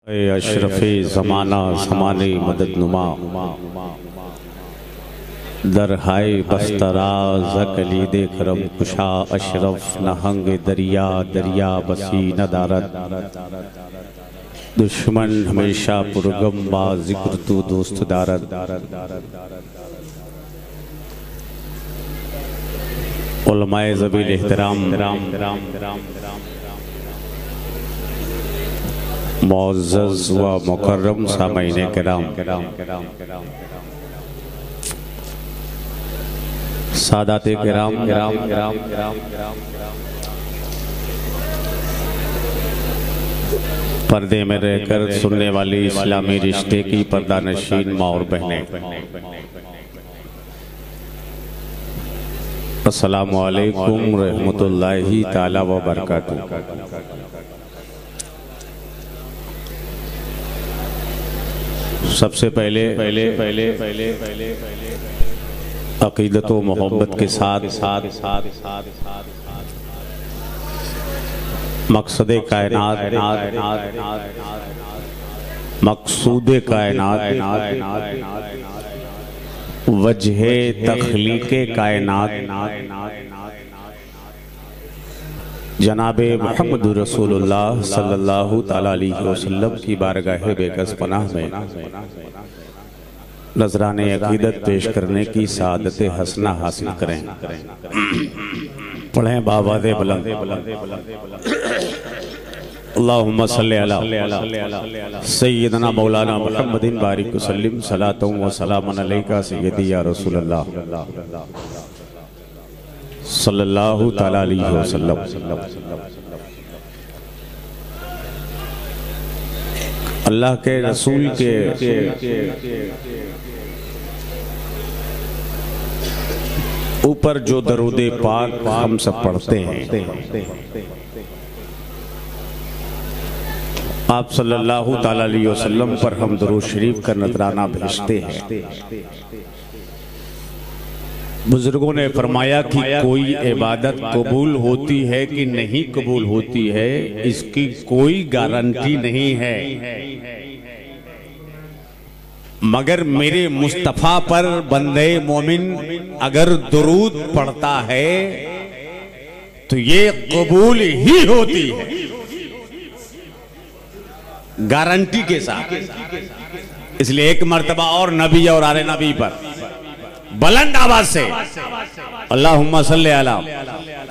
अशरफ़े ज़माना ज़माने मदद नुमा दरहाय बस्तराज कलीदे करम कुशा अशरफ नहंग दरिया दरिया बसी न दारत दुश्मन हमेशा पुरगम बा जिक्र तू दोस्त दारत उलमाए ज़बील एहतराम मुअज़्ज़ज़ व मुकर्रम सामईन किराम सादाते किराम पर्दे में रहकर सुनने वाली इस्लामी रिश्ते की पर्दा नशीन माँ और बहनें, अस्सलामु अलैकुम रहमतुल्लाहि ताला व बरकातुहू। सबसे पहले अक़ीदत व मोहब्बत के साथ मकसद कायनात मकसूद कायनात वजह तख्लीक़ कायनात जनाबे मोहम्मद रसूलुल्लाह सल्लल्लाहु तआला अलैहि वसल्लम की बारगाह बेकस पनाह में नजराने अक़ीदत पेश करने की सादत हसना हासिल करें। पढ़ें बावाज़े बुलंद अल्लाहुम्मा सल्लि अला सय्यदना मौलाना मुहम्मदिन बारिक वसल्लिम सलातु व सलामन अलैका सय्यदी या रसूलल्लाह सल्लल्लाहु तआला अलैहि वसल्लम। अल्लाह के रसूल के ऊपर जो दरूदे पाक हम सब पढ़ते हैं, आप सल्लल्लाहु तआला अलैहि वसल्लम पर हम दुरूद शरीफ का नजराना भेजते हैं। बुजुर्गों ने फरमाया कि कोई इबादत कबूल होती है कि नहीं कबूल होती है, इसकी कोई गारंटी नहीं है, मगर मेरे मुस्तफ़ा पर बंदे मोमिन अगर दुरूद पढ़ता है तो ये कबूल ही होती है, गारंटी के साथ। इसलिए एक मर्तबा और नबी और आले नबी पर बुलंद आवाज से अल्लाहुम्मा सल्लि अला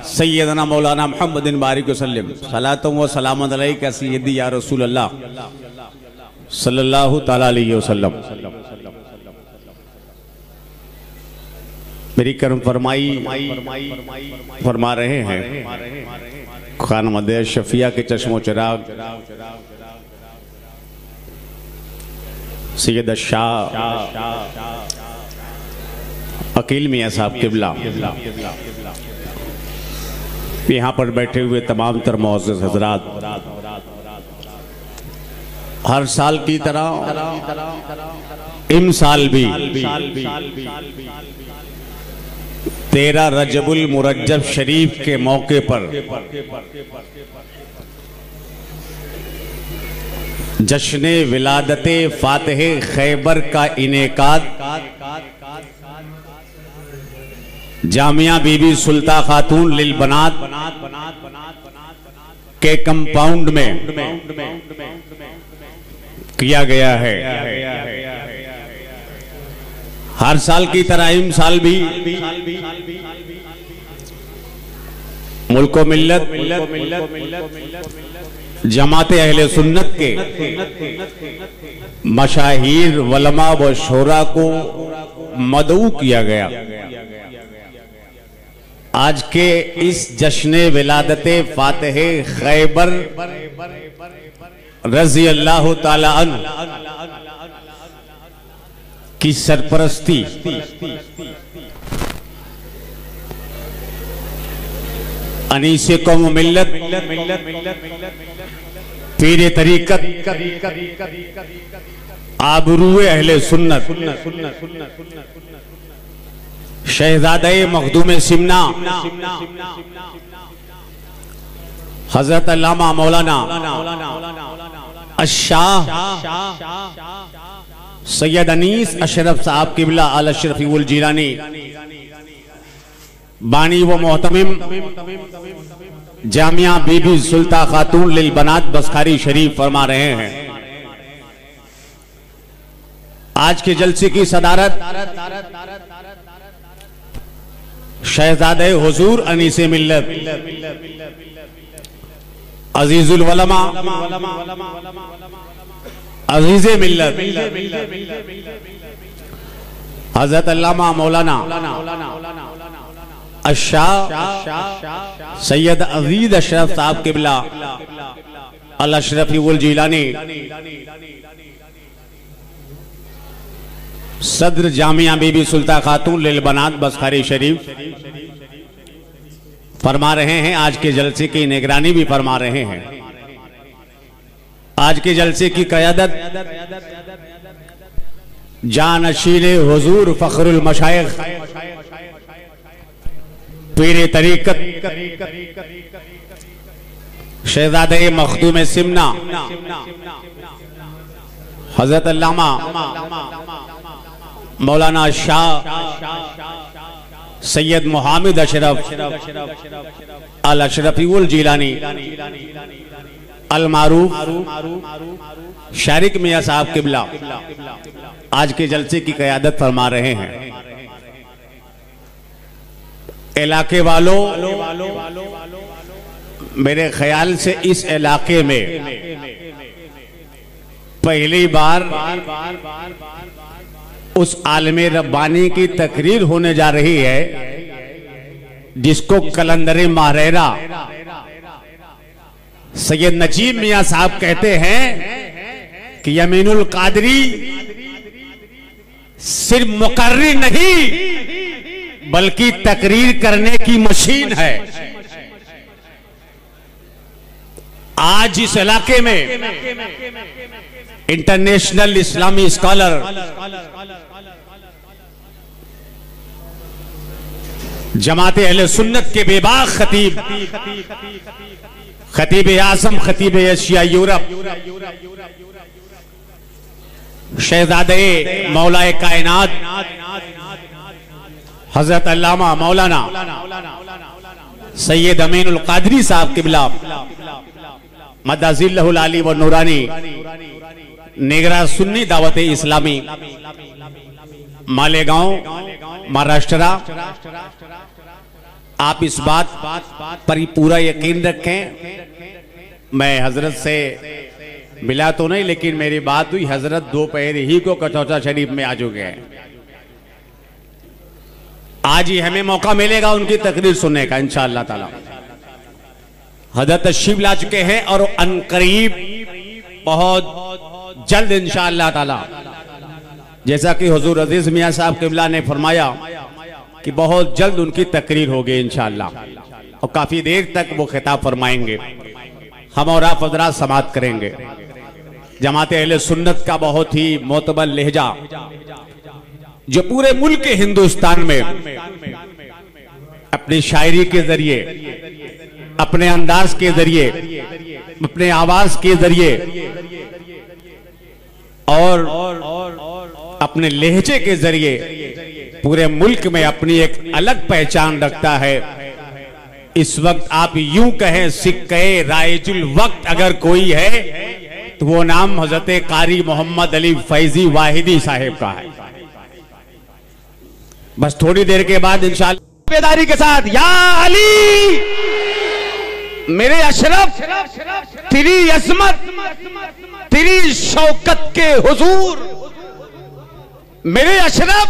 सय्यदना मौलाना मुहम्मदिन बारिक वसल्लिम सलातु व सलामन अलैका सय्यदी या रसूलल्लाह सल्लल्लाहु तआला अलैहि वसल्लम। मेरी करम फरमाई फरमा रहे हैं खान मदे शफिया के चश्मो चिराग सैयद शाह अकील मियां साहब किबला, यहाँ पर बैठे हुए तमाम तर मुअज़्ज़ज़ हज़रात, हर साल की तरह इम साल भी 13 रजबुल मुरज्जब शरीफ के मौके पर जश्न विलादते फातिह खैबर का इनेकाद जामिया बीबी सुल्ता खातून लिल बनात के कंपाउंड में किया गया है। हर साल की तरह इम साल भी मुल्क मिल्लत जमाते अहले सुन्नत के मशाहीर वलमा व शोरा को मदऊ किया गया। आज के इस जश्न विलादते फातिह खैबर रज़ी अल्लाह ताला अन्हु की सरपरस्ती अनीसे कौम मिल्लत पीरे तरीकत आबरूए अहले सुन्नत शहजादे मखदूम सिमना हजरत अल्लामा मौलाना अशाह सैयद अनीस अशरफ साहब किबला आला शरफीउल जीलानी बानी व मोहतमिम जामिया बीबी सुल्ता खातून लिल बनात बसखारी शरीफ फरमा रहे हैं। आज के जलसे की सदारत शहजादे हुजूर अनीसे मिल्लत अजीजुल वलमा अजीजे मिल्लत हजरत अल्लामा मौलाना अशाह सैयद अजीज अशरफ साहब किबला अल अशरफीउल जीलानी सदर जामिया बीबी सुल्ता खातून लिल बनात बसखारी शरीफ फरमा रहे हैं। आज के जलसे की निगरानी भी फरमा रहे हैं। आज के जलसे की क़यादत जानशीर हुजूर फखरुल मशाइख पीरे तरीकत शहजादे मखदूम सिमना हजरत अल्लामा मौलाना शाह सैयद मोहम्मद अशरफ अल अशरफीउल जीलानी अल मारूफ शारिक मियां साहब किबला आज के जलसे की क़यादत फरमा रहे हैं। इलाके वालों, मेरे ख्याल से इस इलाके में पहली बार उस आलमे रब्बानी की तकरीर होने जा रही है जिसको कलंदर माहरेरा सैयद नजीब मियां साहब कहते हैं कि यमीनुल कादरी सिर्फ मुकर्रिर नहीं बल्कि तकरीर करने की मशीन है। आज इस इलाके में इंटरनेशनल इस्लामी स्कॉलर जमाते अहले सुन्नत के बेबाक खतीब खतीब आजम खतीब एशिया यूरोप शहजादे मौलाए कायनात हजरत अल्लामा मौलाना सैयद अमीनुल कादरी साहब किबला मदाजिल्लहुल आली व नूरानी निगरा सुन्नी दावत इस्लामी मालेगांव महाराष्ट्र, आप इस बात पर पूरा यकीन रखें। मैं हजरत से मिला तो नहीं, लेकिन मेरी बात हुई, हजरत दोपहर ही को कचौचा शरीफ में आ चुके हैं। आज ही हमें मौका मिलेगा उनकी तकरीर सुनने का इंशाअल्लाह ताला। हजरत तशरीफ ला चुके हैं और अनकरीब बहुत जल्द इंशाअल्लाह ताला, जैसा कि हुजूर अजीज मियां साहब किबला ने फरमाया कि बहुत जल्द उनकी तकरीर होगी इंशाअल्लाह, और काफी देर तक वो खिताब फरमाएंगे। हम और आप हज़रात समाअत करेंगे। जमाते अहले सुन्नत का बहुत ही मोतबर लहजा जो पूरे मुल्क के हिंदुस्तान में अपनी शायरी के जरिए, अपने अंदाज के जरिए, अपने आवाज के जरिए और अपने लहजे के जरिए पूरे मुल्क में अपनी एक अलग पहचान रखता है। इस वक्त आप यूं कहें सिक्के राइजुल वक्त अगर कोई है तो वो नाम हजरत कारी मोहम्मद अली फैजी वाहिदी साहिब का है। बस थोड़ी देर के बाद इंशाअल्लाह बेदारी के साथ या अली मेरे अशरफ तेरी अजमत तेरी शौकत के हुजूर मेरे अशरफ।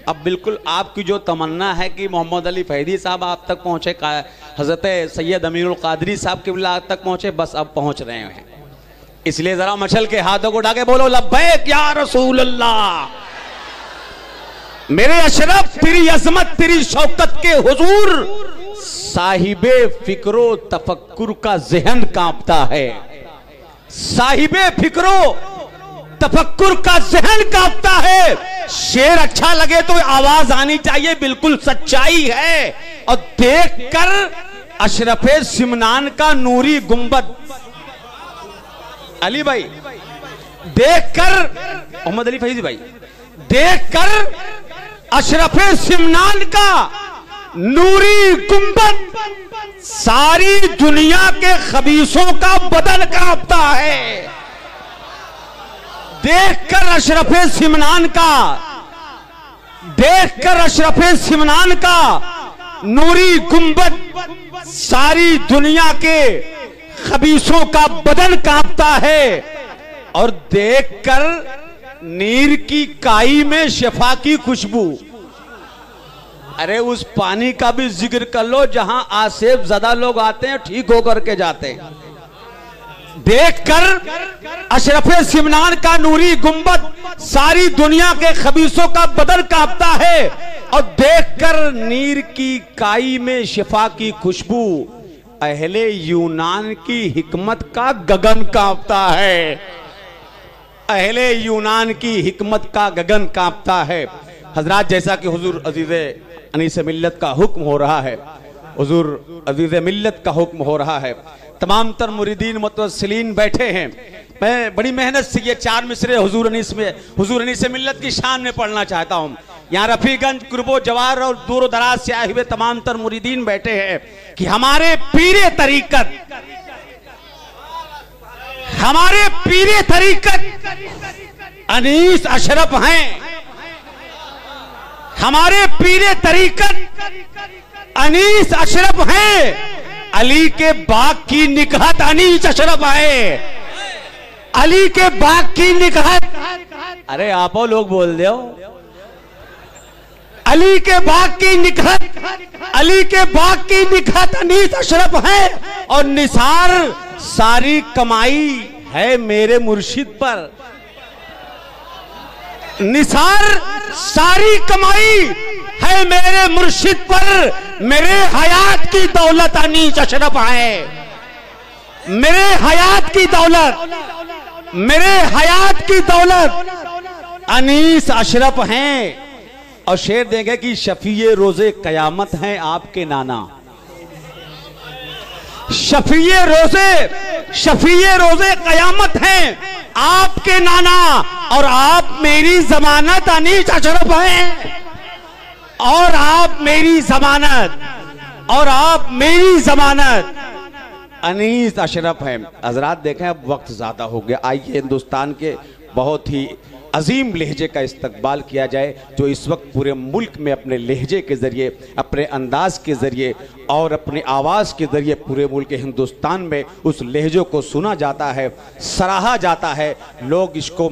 अब बिल्कुल आपकी जो तमन्ना है कि मोहम्मद अली फैदी साहब आप तक पहुंचे, हजरत सैयद अमीनुल कादरी साहब किबला तक पहुंचे, बस अब पहुंच रहे हैं। इसलिए जरा मचल के हाथों को उठा के बोलो लब्बैक या रसूल अल्लाह। मेरे अशरफ तेरी अजमत तेरी शौकत के हुजूर साहिबे फिक्रो तफक्कुर का जहन कांपता है। साहिबे फिक्रो तफक्कुर का जहन कांपता है। शेर अच्छा लगे तो आवाज आनी चाहिए, बिल्कुल सच्चाई है। और देखकर अशरफे सिमनान का नूरी गुंबद अली भाई देखकर, मोहम्मद अली फैजी भाई देखकर अशरफे सिमनान का नूरी गुंबद सारी दुनिया के खबीसों का बदन कांपता है। देखकर अशरफे सिमनान का, देखकर अशरफे सिमनान का नूरी गुंबद सारी दुनिया के खबीसों का बदन कांपता है। और देखकर नीर की काई में शिफा की खुशबू, अरे उस पानी का भी जिक्र कर लो जहां आसेब ज़्यादा लोग आते हैं ठीक होकर के जाते हैं। देखकर अशरफे सिमनान का नूरी गुंबद सारी दुनिया के खबीसों का बदन कांपता है। और देखकर नीर की काई में शिफा की खुशबू अहले यूनान की हिकमत का गगन कांपता है। अहले यूनान की हिकमत का गगन कांपता है। हजरात, जैसा कि हुजूर अजीज़े अनीस मिल्लत का हुक्म हो रहा है, हुजूर अजीज़े मिल्लत का हुक्म हो रहा है, तमाम तर मुरीदीन मुतवस्सिलीन बैठे हैं। मैं बड़ी मेहनत से ये 4 मिसरे हुजूर अनीस मिल्लत की शान में पढ़ना चाहता हूँ। यहाँ रफीगंज, कुर्बो जवार और दूर दराज से आए हुए तमाम तर मुरीदीन बैठे हैं कि हमारे पीरे तरीकत, हमारे पीरे तरीकत अनीस अशरफ हैं। हमारे पीरे तरीकत अनीस अशरफ हैं। अली के बाग की निकहत अनीस अशरफ है। अली के बाग की निकहत, अरे आपो लोग बोल दो, अली के बाग की निकहत, अली के बाग की निकहत अनीस अशरफ है। और निसार सारी कमाई है मेरे मुर्शिद पर। निसार सारी कमाई है मेरे मुर्शिद पर। मेरे हयात की दौलत अनीस अशरफ है। मेरे हयात की दौलत, मेरे हयात की दौलत अनीस अशरफ हैं। और शेर देंगे कि शफीए रोजे कयामत हैं आपके नाना। शफीए रोजे कयामत हैं आपके नाना। और आप मेरी जमानत अनीस अशरफ हैं। और आप मेरी जमानत, और आप मेरी जमानत अनीस अशरफ हैं। हजरात देखें, अब वक्त ज्यादा हो गया, आइए हिंदुस्तान के बहुत ही अजीम लहजे का इस्तकबाल किया जाए जो इस वक्त पूरे मुल्क में अपने लहजे के ज़रिए, अपने अंदाज के ज़रिए और अपनी आवाज़ के ज़रिए पूरे मुल्क हिंदुस्तान में उस लहजों को सुना जाता है, सराहा जाता है। लोग इसको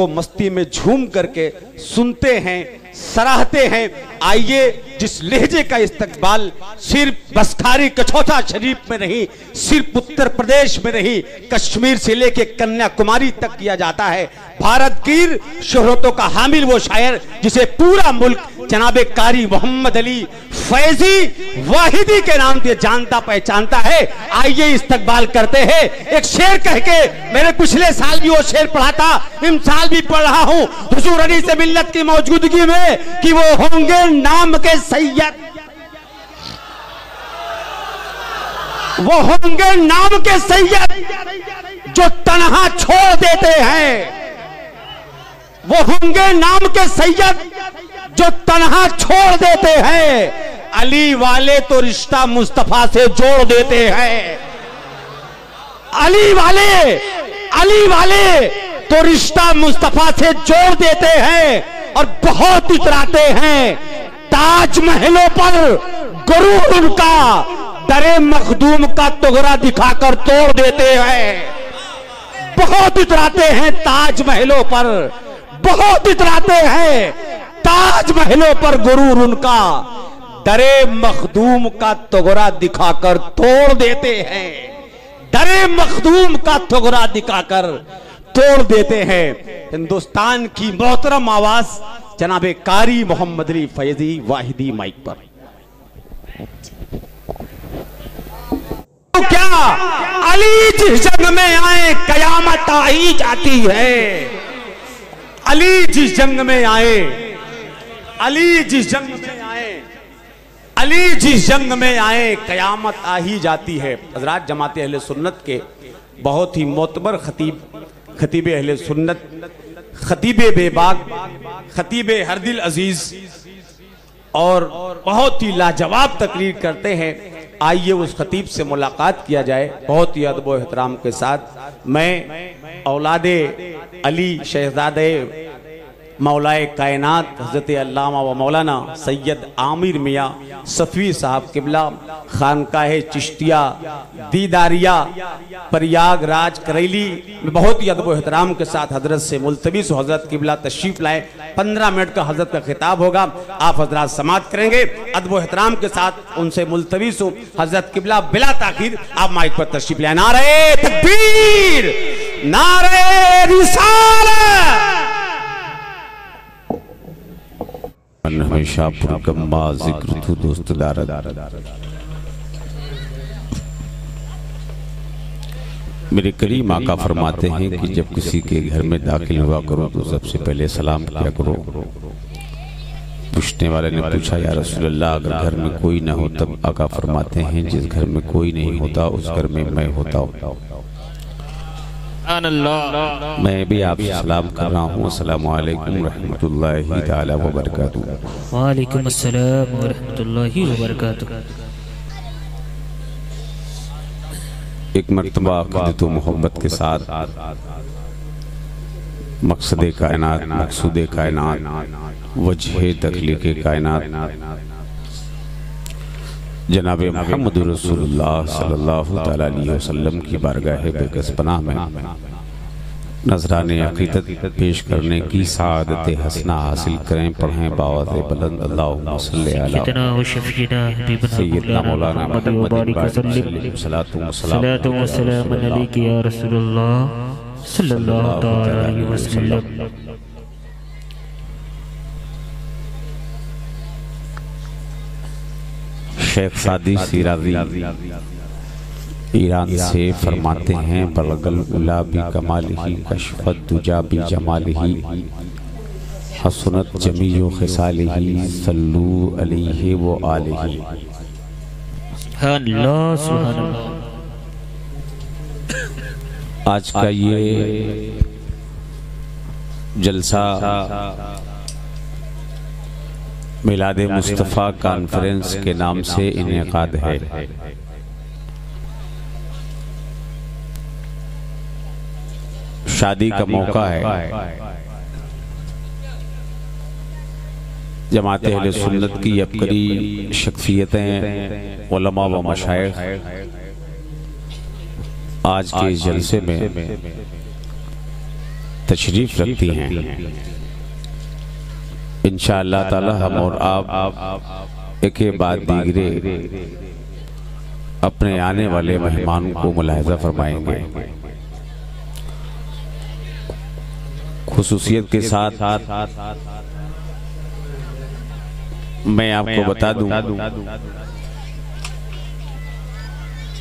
मस्ती में झूम करके सुनते हैं, सराहते हैं। आइए जिस लहजे का इस्तकबाल सिर्फ बसखारी कछौता शरीफ में नहीं, सिर्फ उत्तर प्रदेश में नहीं, कश्मीर से लेके कन्याकुमारी तक किया जाता है। भारत गिर शोहरतों का हामिल वो शायर जिसे पूरा मुल्क जनाबे कारी मोहम्मद अली फैजी वाहिदी के नाम से जानता पहचानता है। आइए इस्तकबाल करते हैं। एक शेर कह के, मैंने पिछले साल भी वो शेर पढ़ा था, इन साल भी पढ़ रहा हूँ हुजूर अनीस मिल्लत की मौजूदगी में कि वो होंगे नाम के सैयद, वो होंगे नाम के सैयद जो तन्हा छोड़ देते हैं। वो होंगे नाम के सैयद जो तन्हा छोड़ देते हैं। अली वाले तो रिश्ता मुस्तफा से जोड़ देते हैं। अली वाले तो रिश्ता मुस्तफा से जोड़ देते हैं। और बहुत इतराते हैं ताजमहलों पर गुरूर उनका दरे मखदूम का तोगरा दिखाकर तोड़ देते हैं। बहुत इतराते हैं ताजमहलों पर, बहुत इतराते हैं ताजमहलों पर गुरूर उनका दरे मखदूम का तोगरा दिखाकर तोड़ देते हैं। दरे मखदूम का तोगरा दिखाकर तोड़ देते हैं। हिंदुस्तान की मोहतरम आवाज जनाबे कारी मोहम्मद अली फैजी वाहिदी माइक पर। तो क्या अली जिस जंग में आए कयामत आ ही जाती है। अली जिस जंग में आए, अली जिस जंग में आए, अली जिस जंग में आए कयामत आ ही जाती है। हज़रात, जमात अहले सुन्नत के बहुत ही मोतबर खतीब, खतीब अहले सुन्नत, खतीब बेबाक, खतीब हर दिल अजीज और बहुत ही लाजवाब तकरीर करते हैं। आइए उस खतीब से मुलाकात किया जाए बहुत ही अदब व एहतराम के साथ। मैं औलादे अली शहजादे मौलाए कायनात हज़रत अल्लामा व मौलाना सैयद आमिर मियाँ सफ़ी साहब किबला खानकाहे चिश्तिया दीदारिया प्रयागराज करेली में बहुत ही अदब व एहतराम के साथ हजरत से मुल्तबिस हजरत किबला तशरीफ लाए। 15 मिनट का हजरत का खिताब होगा, आप हजरात समाअत करेंगे। अदब व एहतराम के साथ उनसे मुल्तबिस हूँ हजरत किबला बिला ताखीर आप माइक पर तशरीफ लाए। नारे तकबीर, नारे रिसालत। हमेशा पुरकम्मा जिक्र तू दोस्त दारद। मेरे करीम आका फरमाते हैं कि जब किसी के घर में दाखिल हुआ करो तो सबसे पहले सलाम किया करो। पूछने वाले ने पूछा या रसूल अल्लाह अगर घर में कोई ना हो तब? आका फरमाते हैं जिस घर में कोई नहीं होता उस घर में मैं होता हूँ। मैं भी आपसे सलाम कर रहा हूँ। अस्सलामु अलैकुम रहमतुल्लाहि ताला व बरकातुहू। वालेकुम अस्सलाम व रहमतुल्लाहि व बरकातुहू। एक मर्तबा अक़ीदत व मोहब्बत के साथ मकसद कायनात, मकसूद कायनात, वजह तख्लीक़ कायनात जनाब मोहम्मद रसूलुल्लाह सल्लल्लाहु तआला अलैहि वसल्लम की बारगाह बेकस पनाह में नजराने अक़ीदत पेश करने की सादत हसना हासिल करें। पढ़ें बावत बुलंद अल्लाहुम्मा सल्लि अला सय्यदना मौलाना मुहम्मद सल्लल्लाहु अलैहि या रसूलल्लाह सल्लल्लाहु तआला अलैहि वसल्लम। शेख सादी सीराजी ईरान से फरमाते हैं बलगल उला बी कमालिही कशफत दुजा बी जमालिही हसनत जमीउ खिसालिही सल्लू अलैहि व आलिही। अल्लाह सुभान अल्लाह। आज का ये जलसा मिलादे मुस्तफ़ा कॉन्फ्रेंस के नाम से इनेकाद है। शादी का मौका है। जमात अहले सुन्नत की अबकरी शख्सियतें उलमा व मशाइख आज के इस जलसे में तशरीफ रखती हैं। इंशाअल्लाह ताला हम और आप एक के बाद दीगरे अपने आने वाले मेहमान को मुलाहिजा फरमाएंगे। खुसूसियत के साथ मैं आपको बता दूं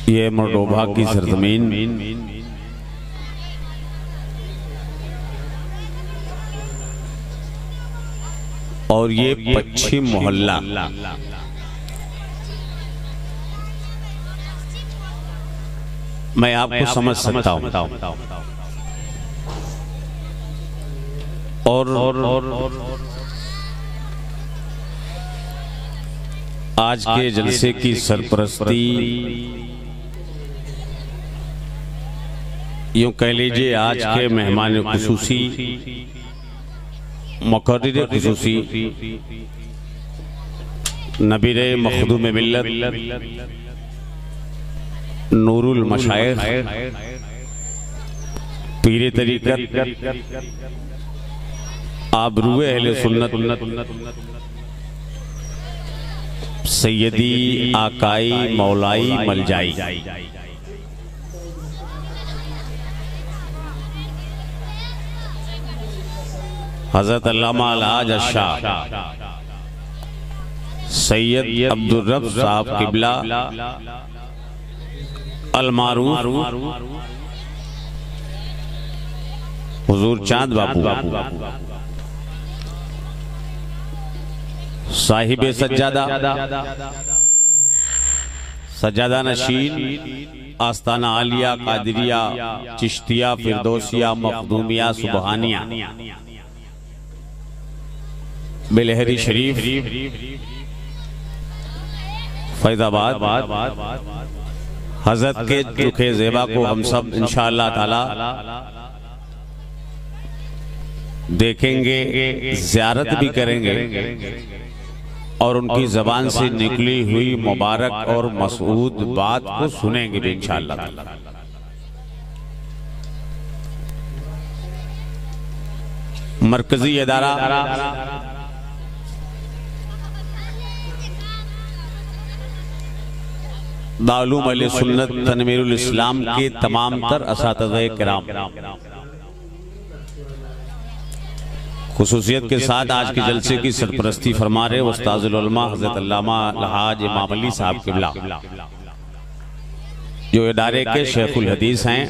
ये मोल्डोवा की सरजमीन और ये पश्चिम मोहल्ला मैं आपको समझ सकता हूं और आज के जलसे की सरपरस्ती यूं कह लीजिए आज के मेहमान खुसूसी मुक़र्रिर खुसूसी नबीरे मखदूम मिल्लत नूरुल मशाइख पीरे तरीक़त आबरूए अहले सुन्नत सैयदी आकाई मौलाई मलजाई हजरत अल्लामा अलहाज शाह सैयद अब्दुल रब साहब किबला अलमारूफ हुजूर चांद बापू साहिबे सज्जादा सज्जादा नशीन, आस्ताना आलिया, कादिरिया, चिश्तिया, फिरदौसिया, मखदूमिया, सुबहानिया, बिलहरी शरीफ, फैजाबाद, हजरत के दुखे ज़ेबा को हम सब इंशाअल्लाह ताला देखेंगे, ज़ियारत भी करेंगे और उनकी ज़बान से निकली हुई मुबारक और मसऊद बात को सुनेंगे भी इंशाअल्लाह ताला। मरकजी इदारा दारुल अहले सुन्नत तनवीरुल इस्लाम के तमाम तर असातिज़े किराम, खुसूसियत के साथ आज के जलसे की सरपरस्ती फरमा रहे उस्ताज़ुल उलमा हज़रत अल्लामा अलहाज इमाम अली साहब क़िबला, जो इदारे के शेखुल हदीस हैं,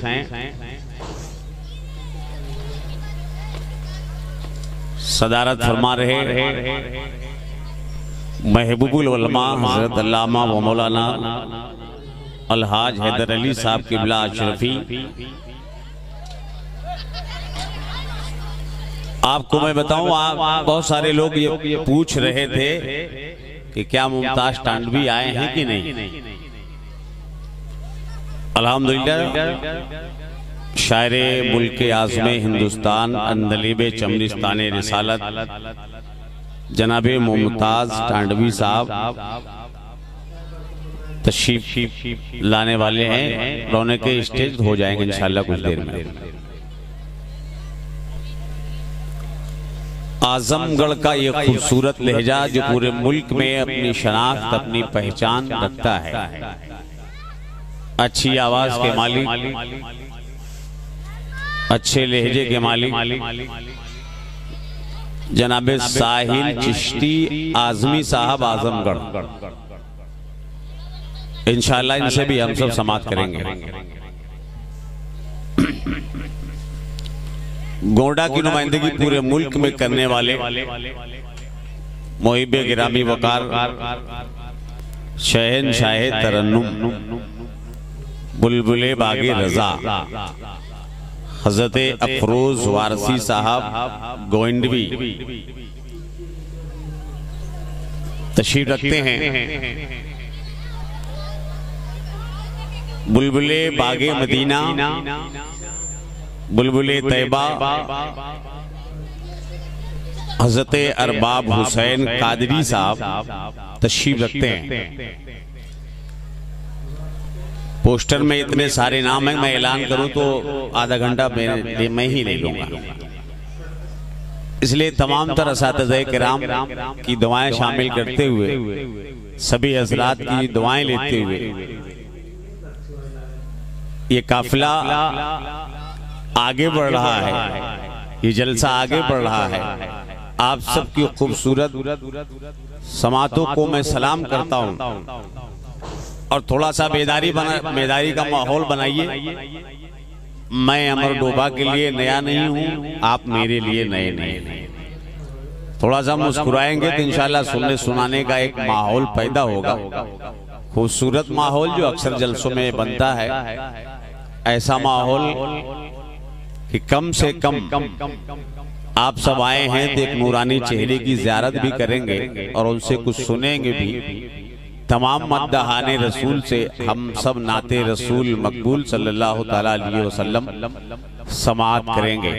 सदारत फरमा रहे महबूबुल उलमा हज़रत अल्लामा व मौलाना अलहाज हैदर अली साहब क़िबला अशरफी। आपको मैं बताऊं, आप बहुत सारे लोग ये पूछ रहे थे कि क्या मुमताज टांडवी आए हैं कि नहीं। अल्हम्दुलिल्लाह शायरे मुल्क आज़म हिंदुस्तान अंदलीब चमरिस्तान रिसालत जनाब मुमताज टांडवी साहब तशरीफ लाने वाले हैं। रौनक के स्टेज हो जाएंगे इंशाअल्लाह कुछ देर में। आजमगढ़ का ये खूबसूरत लहजा जो पूरे मुल्क में अपनी शनाख्त, अपनी पहचान रखता है, अच्छी आवाज के मालिक, अच्छे लहजे के मालिक जनाब साहिल चिश्ती आजमी साहब आजमगढ़, इंशाअल्लाह इनसे भी हम सब समाअत करेंगे। गोंडा की नुमाइंदगी पूरे मुल्क में करने वाले मोहिबे गिरामी वकार, शहनशाहे तरन्नुम, बुलबुले बागे रजा हजरत अफरोज वारसी साहब गोइंडवी तशरीफ रखते हैं। बुलबुले बागे मदीना, बुलबुले तैबा हजरत अरबाब हुसैन कादरी साहब तशरीफ रखते हैं। पोस्टर में इतने सारे नाम हैं, मैं ऐलान करूं तो आधा घंटा मैं ही ले लूंगा, इसलिए तमाम तर असातिज़े किराम की दुआएं शामिल करते हुए, सभी हज़रात की दुआएं लेते हुए ये काफिला आगे बढ़ रहा है, ये जलसा आगे बढ़ रहा है। आप सबकी खूबसूरत समातों को मैं सलाम करता हूं और थोड़ा सा बेदारी का माहौल बनाइए। मैं अमर डोबा के लिए नया नहीं हूं, आप मेरे लिए नए नहीं। थोड़ा सा मुस्कुराएंगे तो इंशाल्लाह सुनने सुनाने का एक माहौल पैदा होगा, खूबसूरत माहौल जो अक्सर जलसों में बनता है। ऐसा माहौल कि कम से कम आप सब आए हैं तो एक नूरानी चेहरे की ज़ियारत भी करेंगे और उनसे कुछ सुनेंगे भी। तमाम मद्दहाने रसूल से हम सब नाते रसूल मकबूल सल्लल्लाहु तआला अलैहि वसल्लम समाअत करेंगे।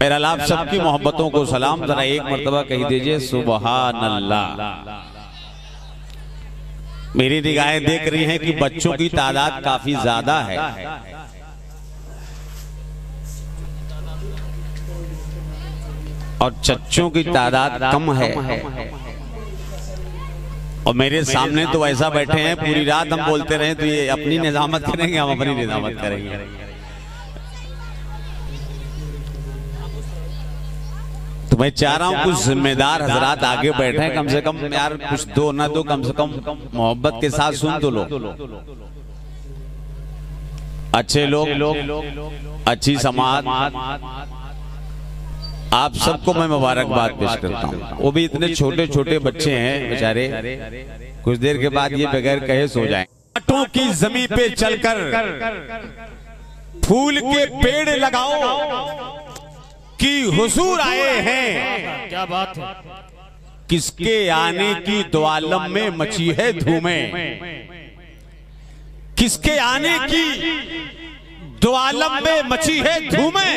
बहरहाल आप सबकी मोहब्बतों को सलाम, जरा एक मर्तबा कह दीजिए सुबहान अल्लाह। मेरी निगाहें देख रही हैं कि बच्चों की तादाद काफी ज्यादा है, और चच्चों की तादाद कम है। और मेरे सामने तो ऐसा बैठे हैं, पूरी रात हम बोलते रहे तो ये अपनी निजामत करेंगे, हम अपनी निजामत करेंगे। तो मैं चाह रहा हूं कुछ जिम्मेदार हजरात आगे बैठे हैं, कम से कम यार कुछ दो ना दो, कम से कम मोहब्बत के साथ सुन तो लो। अच्छे लोग, अच्छी समाज, आप सबको मैं मुबारकबाद पेश करता हूँ। वो भी इतने छोटे छोटे बच्चे हैं बेचारे, कुछ देर के बाद ये बगैर कहे सो जाएं। आटों की जमीन पे चलकर फूल के पेड़ लगाओ कि हुजूर आए हैं। क्या बात है। किसके आने की दो आलम में मची है धूमें, किसके आने की दो आलम में मची है धूमें,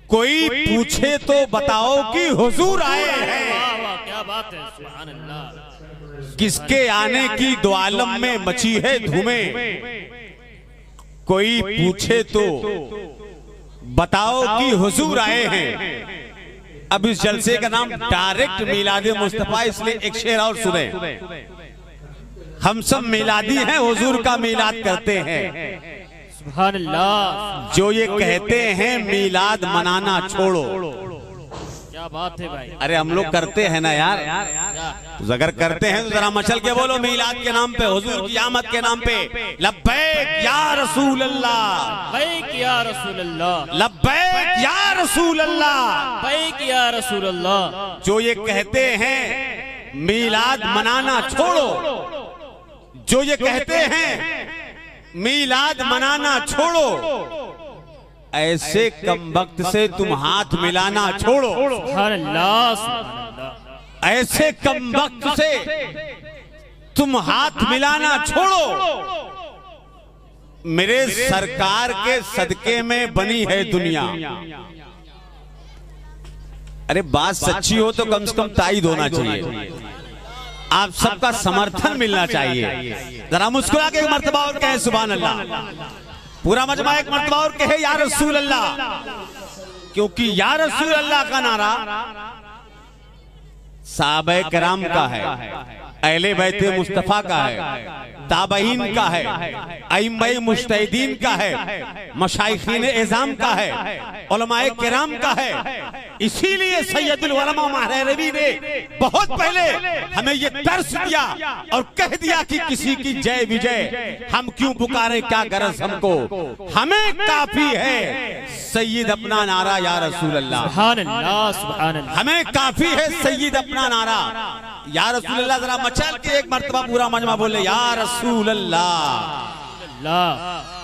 कोई पूछे तो बताओ कि हुजूर आए हैं। क्या बात है, सुभान अल्लाह। किसके आने की दो आलम में मची है धूमें, कोई पूछे तो बताओ कि हुजूर आए हैं। अब इस जलसे का नाम डायरेक्ट मिलादे मुस्तफा, इसलिए एक शेर और सुने। हम सब मिलादी हैं, हुजूर का मिलाद करते हैं। सुभान अल्लाह। जो ये कहते हैं मिलाद मनाना छोड़ो, क्या बात है भाई। अरे हम लोग करते हैं ना यार, तो अगर करते हैं तो जरा मचल के बोलो मिलाद के नाम पे, हुजूर की आमद के नाम पे लब्बैक या रसूल अल्लाह, लब्बैक या रसूल अल्लाह, लब्बैक या रसूल अल्लाह, लब्बैक या रसूल अल्लाह। जो ये कहते हैं मिलाद मनाना छोड़ो, जो ये कहते हैं मिलाद मनाना छोड़ो, ऐसे कम वक्त से तुम हाथ मिलाना छोड़ो। सुभान अल्लाह, सुभान अल्लाह। ऐसे कम वक्त से तुम हाथ मिलाना छोड़ो, मेरे सरकार के सदके में बनी है दुनिया। अरे बात सच्ची हो तो कम से कम ताईद होना चाहिए, आप सबका समर्थन मिलना चाहिए। जरा मुस्कुरा के एक मर्तबा और कहे सुभान अल्लाह। पूरा मजमा एक मर्तबा और कहे या रसूल अल्लाह, क्योंकि या रसूल अल्लाह का नारा साहबे किराम का है, अहले बैत मुस्तफा का है, ताबईन का है, अइम्मे मुज्तहिदीन का है, मशाइखीन एज़ाम का है, उलमाए किराम का है। इसीलिए सैयदुल उलमा महरवी ने बहुत पहले हमें ये दर्श दिया और कह दिया कि किसी की जय विजय हम क्यों पुकारे, क्या गरज हमको, हमें काफी है सैयद अपना नारा या रसूल अल्लाह। सुभान अल्लाह, सुभान अल्लाह। हमें काफी है सैयद अपना नारा या रसूल अल्लाह। जरा मचल के एक मर्तबा पूरा मजमा बोले या रसूल अल्लाह।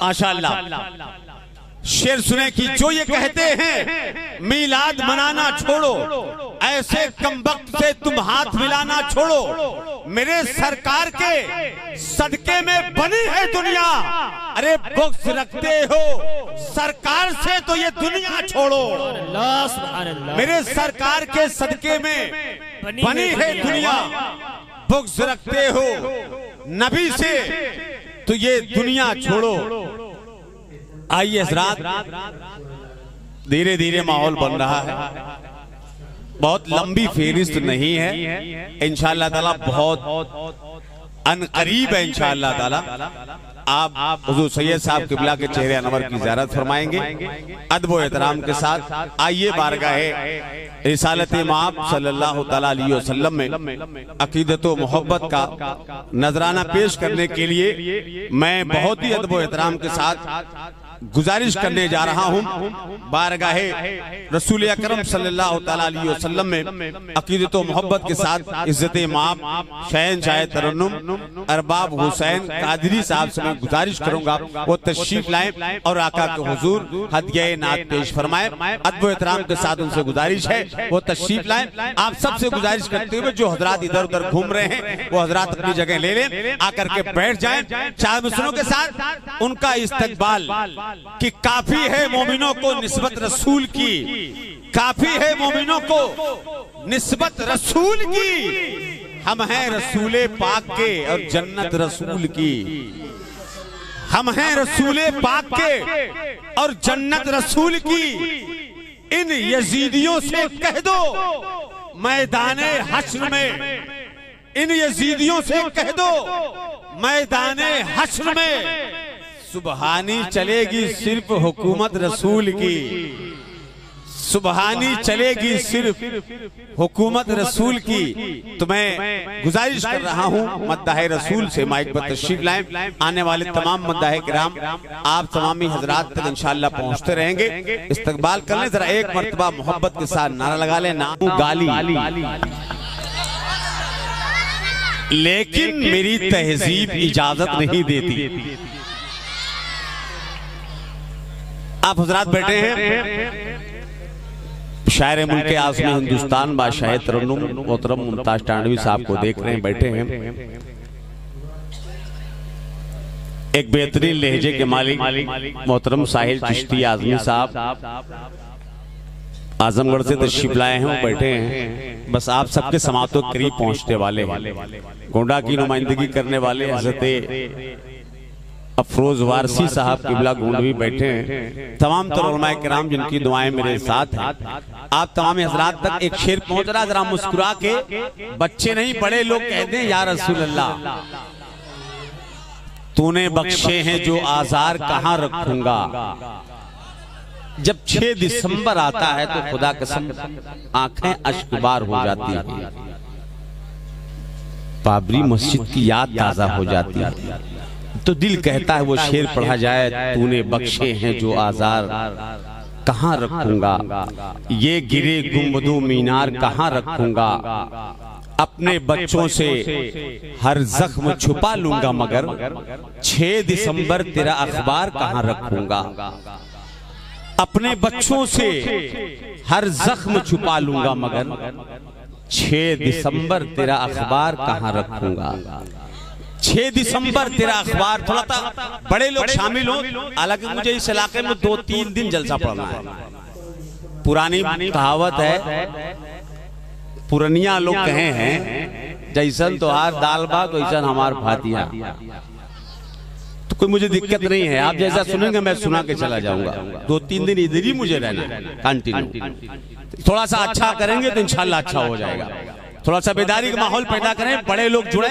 माशाअल्लाह। शेर सुने कि जो ये कहते हैं मिलाद मनाना छोड़ो, ऐसे कम वक्त से तुम हाथ मिलाना छोड़ो, मेरे सरकार के सदके में बनी है दुनिया। अरे बुग़्ज़ रखते हो सरकार से तो ये दुनिया छोड़ो, अल्लाह, सुभान अल्लाह। मेरे सरकार के सदके में बनी है दुनिया। बुग़्ज़ रखते हो नबी से तो ये दुनिया छोड़ो। आइए हज़रात, धीरे धीरे माहौल बन रहा है, बहुत लंबी फेरिस्त नहीं है इंशाअल्लाह ताला, बहुत अनकरीब है इंशाअल्लाह ताला। आप हुजूर सैयद साहब किबला के चेहरे अनवर की ज़ियारत फरमाएंगे अदब व एहतराम के साथ। आइए बारगाहे रिसालत माब सल्लल्लाहु तआला अलैहि वसल्लम में अकीदत व मोहब्बत का नजराना पेश करने के लिए मैं बहुत ही अदब व एहतराम के साथ गुजारिश करने जा रहा हूँ। बारगाहे रसूल अकरम सल्लल्लाहु तआला अलैहि वसल्लम में अकीदत व मोहब्बत के साथ इज्जत माब शहंशाह तरन्नुम अरबाब हुसैन कादरी साहब से मैं गुजारिश करूंगा वो तशरीफ लाएं और आका के हुजूर हदिया नात पेश फरमाएं। अदब व एहतराम के साथ उनसे गुजारिश है वो तशरीफ लाएं। आप सबसे गुजारिश करते हुए जो हजरात इधर उधर घूम रहे हैं वो हजरात अपनी जगह ले लें, आकर के बैठ जाएं। चार मिसरों के साथ उनका इस्तकबाल कि काफी है मोमिनों को निस्बत रसूल की, काफी है मोमिनों को निस्बत रसूल की। हम हैं रसूले पाक के और जन्नत रसूल की, हम हैं रसूले पाक के और जन्नत रसूल की। इन यजीदियों से कह दो मैदाने हश्र में, इन यजीदियों से कह दो मैदाने हश्र में सुबहानी चलेगी सिर्फ हुकूमत रसूल की, सुबहानी चलेगी सिर्फ हुकूमत रसूल की। तो मैं गुजारिश कर रहा हूँ मद्दाहे रसूल से माइक पर तशरीफ लाएं। आने वाले तमाम मद्दाहे किराम आप तमामी हजरात तक इंशाअल्लाह पहुँचते रहेंगे। इस्तकबाल कर लें, जरा एक मरतबा मोहब्बत के साथ नारा लगा लें, ना गाली लेकिन मेरी तहजीब इजाजत नहीं देती। आप हजरात बैठे हैं, शायर मुल्क आज़म हिंदुस्तान बादशाह तरन्नुम मोहतरम मुमताज टांडवी साहब को देख रहे हैं, बैठे हैं। एक बेहतरीन लहजे के मालिक मोहतरम साहिल चिश्ती आजमी साहब आजमगढ़ से तशरीफ लाए हैं, वो बैठे हैं। बस आप सबके समातों के करीब पहुंचने वाले हैं। गोंडा की नुमाइंदगी करने वाले हजरत अफरोज वारसी साहब किबला गोंडवी बैठे हैं। तमाम तर उलमाए किराम जिनकी दुआएं मेरे साथ हैं। आप तमाम हजरात तक एक शेर पहुंच रहा, जरा मुस्कुरा के, बच्चे नहीं बड़े लोग कहते हैं या रसूल अल्लाह तूने बख्शे हैं जो आजार कहां रखूंगा। जब 6 दिसंबर आता है तो खुदा कसम आंखें अश्कबार हो जाती है, बाबरी मस्जिद की याद ताजा हो जाती है। तो दिल कहता है वो शेर पढ़ा जाए, तूने बख्शे हैं जो आजार कहां रखूंगा, ये गिरे गुंबदो मीनार कहां रखूंगा, अपने बच्चों से हर जख्म छुपा लूंगा, मगर 6 दिसंबर तेरा अखबार कहां रखूंगा। अपने बच्चों से हर जख्म छुपा लूंगा, मगर 6 दिसंबर तेरा अखबार कहां रखूंगा। 6 दिसंबर तेरा अखबार। थोड़ा सा बड़े लोग शामिल हो, हालांकि मुझे इस इलाके में 2-3 दिन जलसा पड़ना है। पुरानी कहावत है, पुरनिया लोग कहे हैं, जैसन तो हार दाल बाग वैसन हमार भातिया। तो कोई मुझे दिक्कत नहीं है, आप जैसा सुनेंगे मैं सुना के चला जाऊंगा। 2-3 दिन इधर ही मुझे रहना कंटिन्यू। थोड़ा सा अच्छा करेंगे तो इंशाल्लाह अच्छा हो जाएगा। थोड़ा सा बेदारी का माहौल पैदा करें, बड़े लोग जुड़े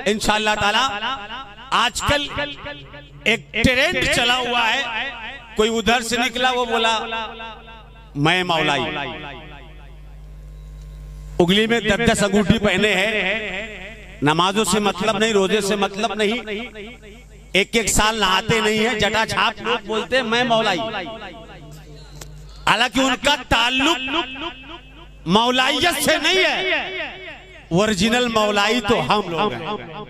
इंशाअल्लाह ताला। आजकल एक ट्रेंड चला हुआ है, कोई उधर से निकला वो बोला मैं मौलाई, उंगली में 10-10 अंगूठी पहने हैं, नमाजों से मतलब नहीं, रोजे से मतलब नहीं, 1-1 साल नहाते नहीं है, जटा छाप लोग बोलते हैं मैं मौलाई। हालांकि उनका ताल्लुक मौलाइयत से नहीं है, ओरिजिनल मौलाई तो हम लोग हैं।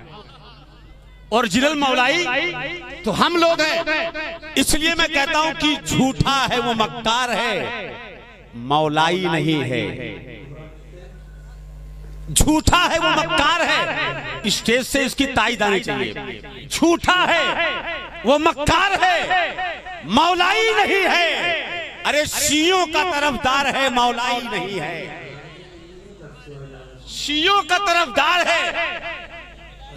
ओरिजिनल मौलाई तो हम लोग हैं। इसलिए मैं कहता हूं कि झूठा है वो मक्कार है, मौलाई नहीं है। झूठा है वो मक्कार है, स्टेज से इसकी ताईद आनी चाहिए। झूठा है वो मक्कार है, मौलाई नहीं है। अरे शियों का तरफदार है, मौलाई नहीं है। शियों का तरफदार है,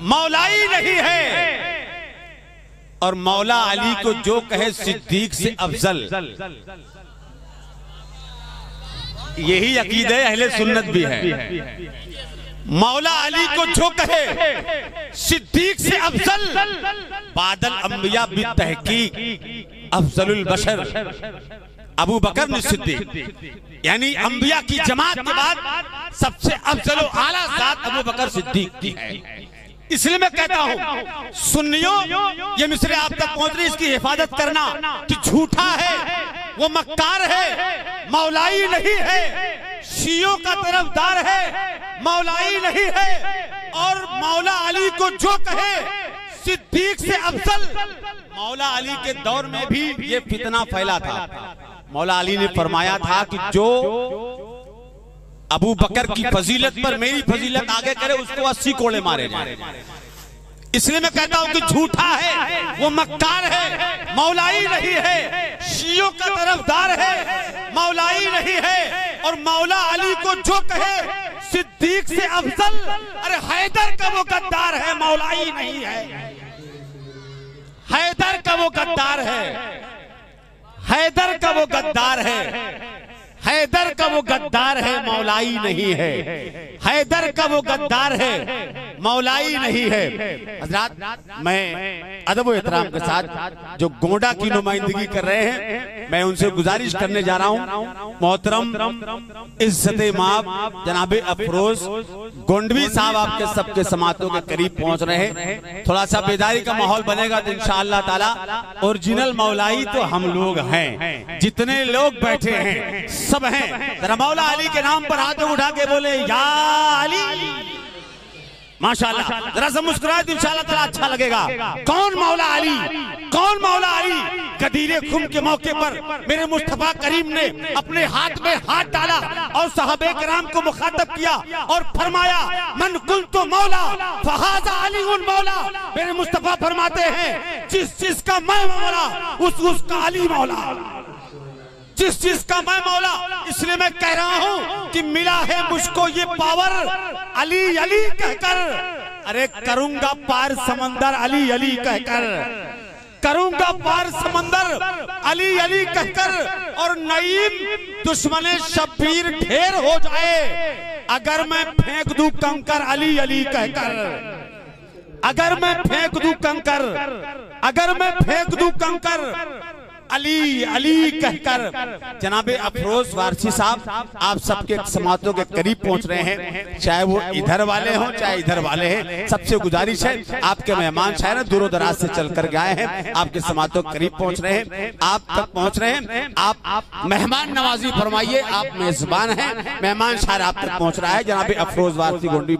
मौलाई नहीं है। और मौला अली को जो कहे सिद्दीक से अफजल, यही अकीदा अहले सुन्नत भी है। मौला अली को जो कहे सिद्दीक से अफजल, बादल अंबिया बि तहकीक अफजलुल बशर अबू बकर ने सिद्दीक, यानी अंबिया की जमात के बाद सबसे अफजल और आला ज़ात अबू बकर सिद्दीक की है। इसलिए मैं कहता हूं सुन्नियों, ये मिसरे आप तक पहुंच रही, इसकी हिफाजत करना कि झूठा है वो मक्कार है, मौलाई नहीं है। शियों का तरफदार है, मौलाई नहीं है। और मौला अली को जो कहे सिद्दीक से अफजल, मौला अली के दौर में भी ये फितना फैला था। मौला अली ने फरमाया था कि जो अबू बकर की फजीलत पर मेरी फजीलत आगे करे उसको 80 कोड़े मारे जाए। इसलिए मैं कहता हूं कि झूठा है वो मक्कार है, मौलाई नहीं है। शियों का तरफदार है, मौलाई नहीं है। और मौला अली को जो कहे सिद्दीक से अफजल, अरे हैदर का वो गद्दार है, मौलाई नहीं है। हैदर का वो गद्दार है, हैदर का वो गद्दार है, हैदर का वो गद्दार है, मौलाई नहीं है। हैदर का वो गद्दार है, मौलाई नहीं है। हजरात, मैं अदब व एहतराम के साथ जो गोंडा की नुमाइंदगी कर रहे हैं, मैं उनसे गुजारिश करने जा रहा हूं। मोहतरम इज्जत माब जनाब अफरोज गोंडवी साहब आपके सबके समातों के करीब पहुंच रहे हैं। थोड़ा सा बेदारी का माहौल बनेगा तो इंशाअल्लाह ताला ओरिजिनल मौलाई तो हम लोग हैं, जितने लोग बैठे हैं सब हैं। जरा मौला अली के नाम पर हाथ उठा के बोले या अली, माशाअल्लाह। जरा सा मुस्कुराए तो इंशाअल्लाह ताला अच्छा लगेगा। कौन मौला अली, कौन मौला अली? गदीरे खुम के मौके पर मेरे मुस्तफा करीम ने अपने हाथ में हाथ डाला और सहाबे किराम को मुखातब किया और फरमाया मन कुल तो मौला फहाजा अली उन मौला। मेरे मुस्तफा फरमाते हैं जिस चीज का मैं मौला उसका अली मौला, जिस चीज का मैं मौला। इसलिए मैं कह रहा हूं कि मिला है मुझको ये पावर अली अली कहकर। अरे करूंगा पार समंदर अली अली कहकर, करूंगा पार समंदर अली अली कहकर। और नईम दुश्मने शब्बीर ढेर हो जाए अगर मैं फेंक दूं कंकर अली अली कहकर। अगर मैं फेंक दूं कंकर, अगर मैं फेंक दूं कंकर अली अली कहकर। जनाबे अफरोज वारसी साहब आप सबके समातों के करीब पहुंच रहे हैं, चाहे वो इधर वाले हों चाहे इधर वाले हैं। सबसे गुजारिश है, आपके मेहमान शायद दूरों दराज से चल कर गए हैं, आपके समातों के करीब पहुंच रहे हैं, आप तक पहुंच रहे हैं। आप मेहमान नवाजी फरमाइए, आप मेजबान हैं, मेहमान शायद आप तक पहुंच रहा है। जनाबे अफरोज वारसी गोंडी